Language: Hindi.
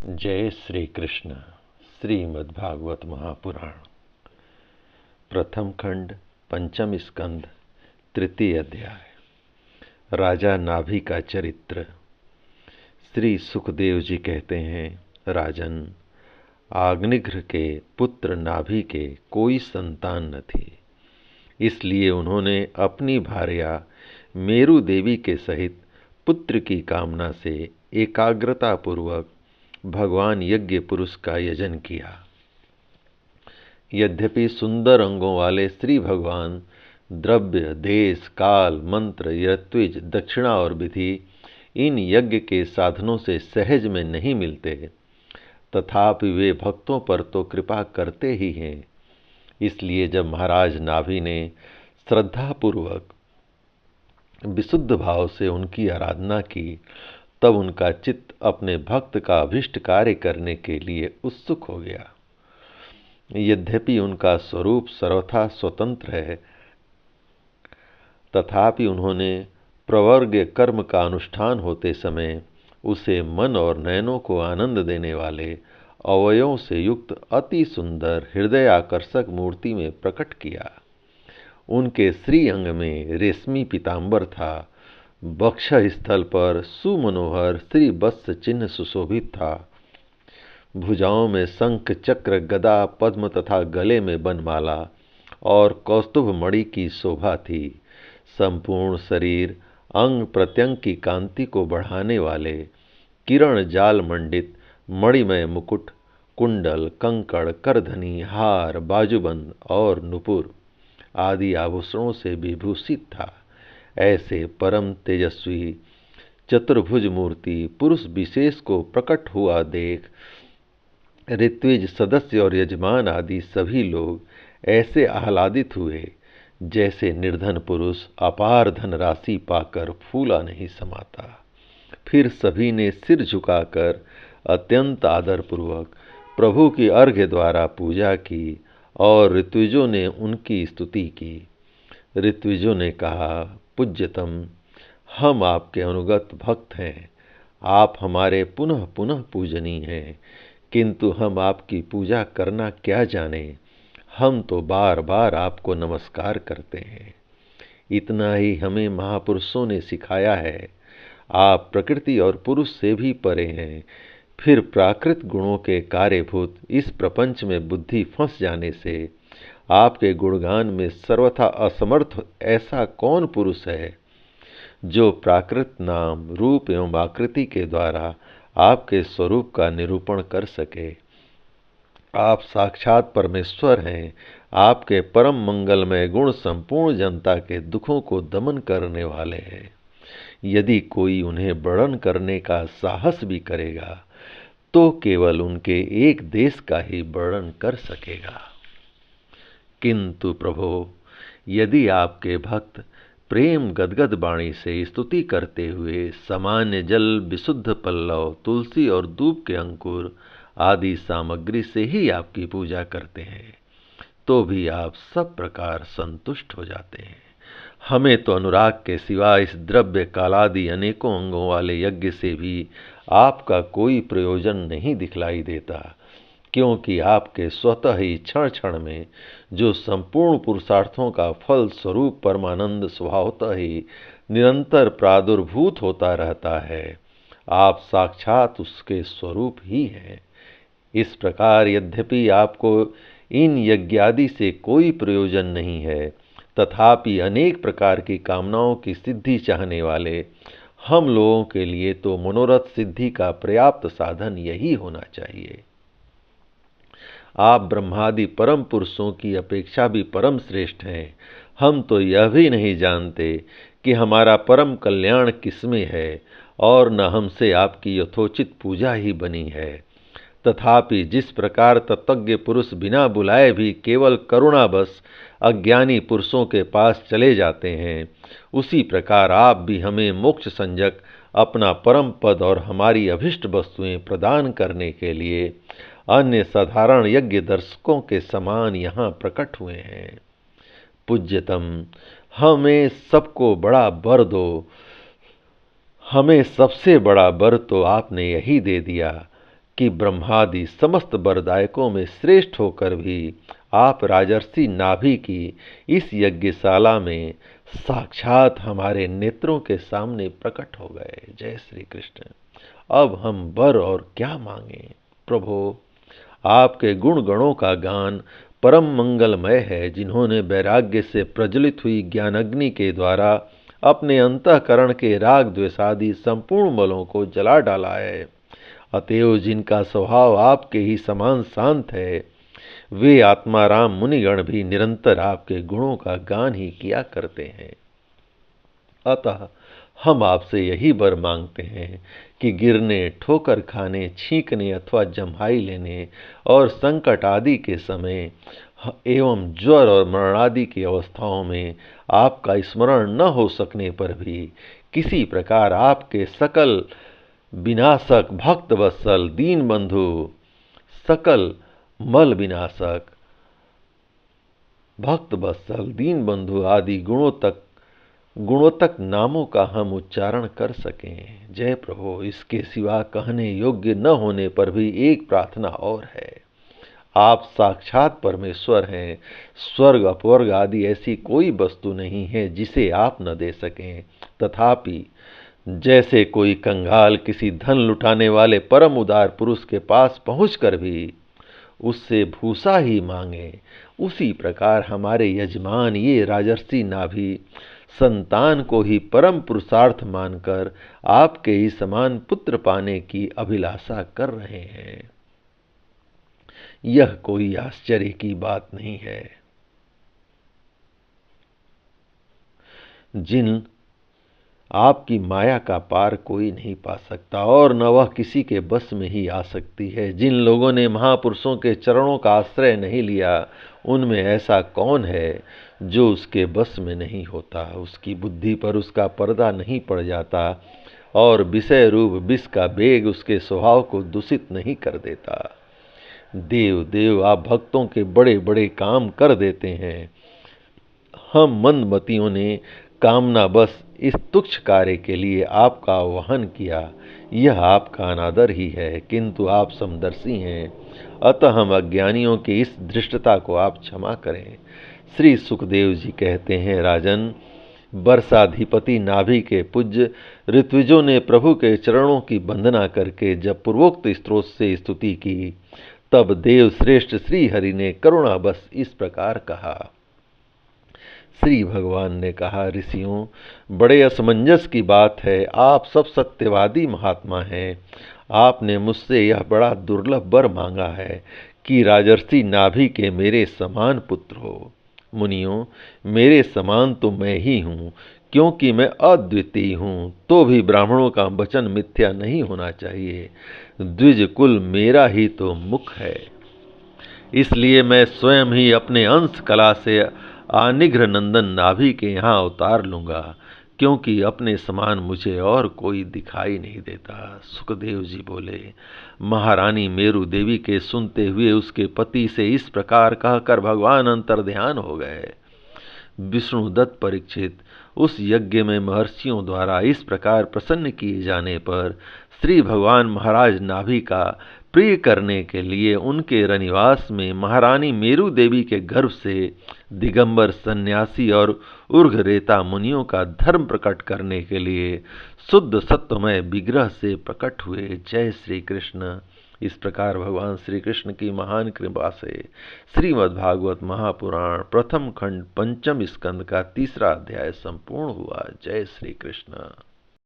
जय श्री कृष्ण। श्रीमद्भागवत महापुराण प्रथम खंड पंचम स्कंध तृतीय अध्याय। राजा नाभि का चरित्र। श्री सुखदेव जी कहते हैं, राजन, आग्निघ्र के पुत्र नाभि के कोई संतान न थी, इसलिए उन्होंने अपनी भार्या मेरु देवी के सहित पुत्र की कामना से एकाग्रता पूर्वक भगवान यज्ञ पुरुष का यजन किया। यद्यपि सुंदर अंगों वाले श्री भगवान द्रव्य, देश, काल, मंत्र, ऋत्विज, दक्षिणा और विधि इन यज्ञ के साधनों से सहज में नहीं मिलते, तथापि वे भक्तों पर तो कृपा करते ही हैं। इसलिए जब महाराज नाभि ने श्रद्धापूर्वक विशुद्ध भाव से उनकी आराधना की, तब उनका चित्त अपने भक्त का अभिष्ट कार्य करने के लिए उत्सुक हो गया। यद्यपि उनका स्वरूप सर्वथा स्वतंत्र है, तथापि उन्होंने प्रवर्ग कर्म का अनुष्ठान होते समय उसे मन और नयनों को आनंद देने वाले अवयवों से युक्त अति सुंदर हृदय आकर्षक मूर्ति में प्रकट किया। उनके श्री अंग में रेशमी पीताम्बर था, वक्ष स्थल पर सुमनोहर श्री वत्स चिन्ह सुशोभित था, भुजाओं में शंख, चक्र, गदा, पद्म तथा गले में बनमाला और कौस्तुभ मणि की शोभा थी। संपूर्ण शरीर अंग प्रत्यंग की कांति को बढ़ाने वाले किरण जाल मंडित मणिमय मुकुट, कुंडल, कंकड़, करधनी, हार, बाजूबंद और नुपुर आदि आभूषणों से विभूषित था। ऐसे परम तेजस्वी चतुर्भुज मूर्ति पुरुष विशेष को प्रकट हुआ देख ऋत्विज, सदस्य और यजमान आदि सभी लोग ऐसे आह्लादित हुए जैसे निर्धन पुरुष अपार धन राशि पाकर फूला नहीं समाता। फिर सभी ने सिर झुकाकर अत्यंत आदरपूर्वक प्रभु की अर्घ्य द्वारा पूजा की और ऋत्विजों ने उनकी स्तुति की। ऋत्विजों ने कहा, पूज्यतम, हम आपके अनुगत भक्त हैं, आप हमारे पुनः पुनः पूजनीय हैं, किंतु हम आपकी पूजा करना क्या जाने, हम तो बार बार आपको नमस्कार करते हैं। इतना ही हमें महापुरुषों ने सिखाया है। आप प्रकृति और पुरुष से भी परे हैं, फिर प्राकृत गुणों के कार्यभूत इस प्रपंच में बुद्धि फंस जाने से आपके गुणगान में सर्वथा असमर्थ ऐसा कौन पुरुष है जो प्राकृत नाम, रूप एवं आकृति के द्वारा आपके स्वरूप का निरूपण कर सके। आप साक्षात परमेश्वर हैं। आपके परम मंगलमय गुण संपूर्ण जनता के दुखों को दमन करने वाले हैं। यदि कोई उन्हें वर्णन करने का साहस भी करेगा तो केवल उनके एक देश का ही वर्णन कर सकेगा। किंतु प्रभो, यदि आपके भक्त प्रेम गदगद वाणी से स्तुति करते हुए सामान्य जल, विशुद्ध पल्लव, तुलसी और दूब के अंकुर आदि सामग्री से ही आपकी पूजा करते हैं, तो भी आप सब प्रकार संतुष्ट हो जाते हैं। हमें तो अनुराग के सिवा इस द्रव्य कालादि अनेकों अंगों वाले यज्ञ से भी आपका कोई प्रयोजन नहीं दिखलाई देता, क्योंकि आपके स्वतः ही क्षण क्षण में जो संपूर्ण पुरुषार्थों का फल स्वरूप परमानंद स्वभावतः ही निरंतर प्रादुर्भूत होता रहता है। आप साक्षात उसके स्वरूप ही हैं। इस प्रकार यद्यपि आपको इन यज्ञादि से कोई प्रयोजन नहीं है, तथापि अनेक प्रकार की कामनाओं की सिद्धि चाहने वाले हम लोगों के लिए तो मनोरथ सिद्धि का पर्याप्त साधन यही होना चाहिए। आप ब्रह्मादि परम पुरुषों की अपेक्षा भी परम श्रेष्ठ हैं। हम तो यह भी नहीं जानते कि हमारा परम कल्याण किसमें है, और न हमसे आपकी यथोचित पूजा ही बनी है। तथापि जिस प्रकार तत्वज्ञ पुरुष बिना बुलाए भी केवल करुणावश अज्ञानी पुरुषों के पास चले जाते हैं, उसी प्रकार आप भी हमें मोक्ष संजक अपना परम पद और हमारी अभिष्ट वस्तुएं प्रदान करने के लिए अन्य साधारण यज्ञ दर्शकों के समान यहाँ प्रकट हुए हैं। पूज्यतम, हमें सबको बड़ा वर दो। हमें सबसे बड़ा वर तो आपने यही दे दिया कि ब्रह्मादि समस्त वरदायकों में श्रेष्ठ होकर भी आप राजर्षि नाभि की इस यज्ञशाला में साक्षात हमारे नेत्रों के सामने प्रकट हो गए। जय श्री कृष्ण। अब हम वर और क्या मांगे प्रभो। आपके गुण गणों का गान परम मंगलमय है, जिन्होंने वैराग्य से प्रज्वलित हुई ज्ञानाग्नि के द्वारा अपने अंतःकरण के राग द्वेषादि संपूर्ण मलों को जला डाला है। अतएव जिनका स्वभाव आपके ही समान शांत है, वे आत्माराम मुनिगण भी निरंतर आपके गुणों का गान ही किया करते हैं। अतः हम आपसे यही वर मांगते हैं कि गिरने, ठोकर खाने, छींकने अथवा जम्हाई लेने और संकट आदि के समय एवं ज्वर और मरणादि की अवस्थाओं में आपका स्मरण न हो सकने पर भी किसी प्रकार आपके सकल विनाशक भक्त वत्सल दीन बंधु, सकल मल विनाशक भक्त वत्सल दीन बंधु आदि गुणोतक नामों का हम उच्चारण कर सकें। जय प्रभु। इसके सिवा कहने योग्य न होने पर भी एक प्रार्थना और है। आप साक्षात परमेश्वर हैं। स्वर्ग अपवर्ग आदि ऐसी कोई वस्तु नहीं है जिसे आप न दे सकें। तथापि जैसे कोई कंगाल किसी धन लुटाने वाले परम उदार पुरुष के पास पहुंचकर भी उससे भूसा ही मांगे, उसी प्रकार हमारे यजमान ये राजर्षि नाभि संतान को ही परम पुरुषार्थ मानकर आपके ही समान पुत्र पाने की अभिलाषा कर रहे हैं। यह कोई आश्चर्य की बात नहीं है। जिन आपकी माया का पार कोई नहीं पा सकता और न वह किसी के बस में ही आ सकती है। जिन लोगों ने महापुरुषों के चरणों का आश्रय नहीं लिया, उनमें ऐसा कौन है जो उसके बस में नहीं होता। उसकी बुद्धि पर उसका पर्दा नहीं पड़ जाता और विषय रूप विष का वेग उसके स्वभाव को दूषित नहीं कर देता। देव देव आप भक्तों के बड़े बड़े काम कर देते हैं। हम मंदमतियों ने कामना बस इस तुच्छ कार्य के लिए आपका आह्वान किया, यह आपका अनादर ही है, किंतु आप समदर्शी हैं, अतः हम अज्ञानियों की इस धृष्टता को आप क्षमा करें। श्री सुखदेव जी कहते हैं, राजन, वर्षाधिपति नाभि के पूज्य ऋत्विजों ने प्रभु के चरणों की वंदना करके जब पूर्वोक्त स्त्रोत से स्तुति की, तब देव श्रेष्ठ श्री हरि ने करुणा बस इस प्रकार कहा। श्री भगवान ने कहा, ऋषियों, बड़े असमंजस की बात है। आप सब सत्यवादी महात्मा हैं। आपने मुझसे यह बड़ा दुर्लभ वर मांगा है कि राजर्षि नाभि के मेरे समान पुत्र हो। मुनियों, मेरे समान तो मैं ही हूँ, क्योंकि मैं अद्वितीय हूँ। तो भी ब्राह्मणों का वचन मिथ्या नहीं होना चाहिए। द्विज कुल मेरा ही तो मुख है। इसलिए मैं स्वयं ही अपने अंश कला से आनिघ्र नंदन नाभि के यहाँ अवतार लूंगा, क्योंकि अपने समान मुझे और कोई दिखाई नहीं देता। सुखदेव जी बोले, महारानी मेरु देवी के सुनते हुए उसके पति से इस प्रकार कहकर भगवान अंतर्ध्यान हो गए। विष्णुदत्त परीक्षित, उस यज्ञ में महर्षियों द्वारा इस प्रकार प्रसन्न किए जाने पर श्री भगवान महाराज नाभि का प्रिय करने के लिए उनके रनिवास में महारानी मेरु देवी के गर्भ से दिगंबर सन्यासी और उर्घरेता मुनियों का धर्म प्रकट करने के लिए शुद्ध सत्वमय विग्रह से प्रकट हुए। जय श्री कृष्ण। इस प्रकार भगवान श्री कृष्ण की महान कृपा से श्रीमद्भागवत महापुराण प्रथम खंड पंचम स्कंद का 3रा अध्याय संपूर्ण हुआ। जय श्री कृष्ण।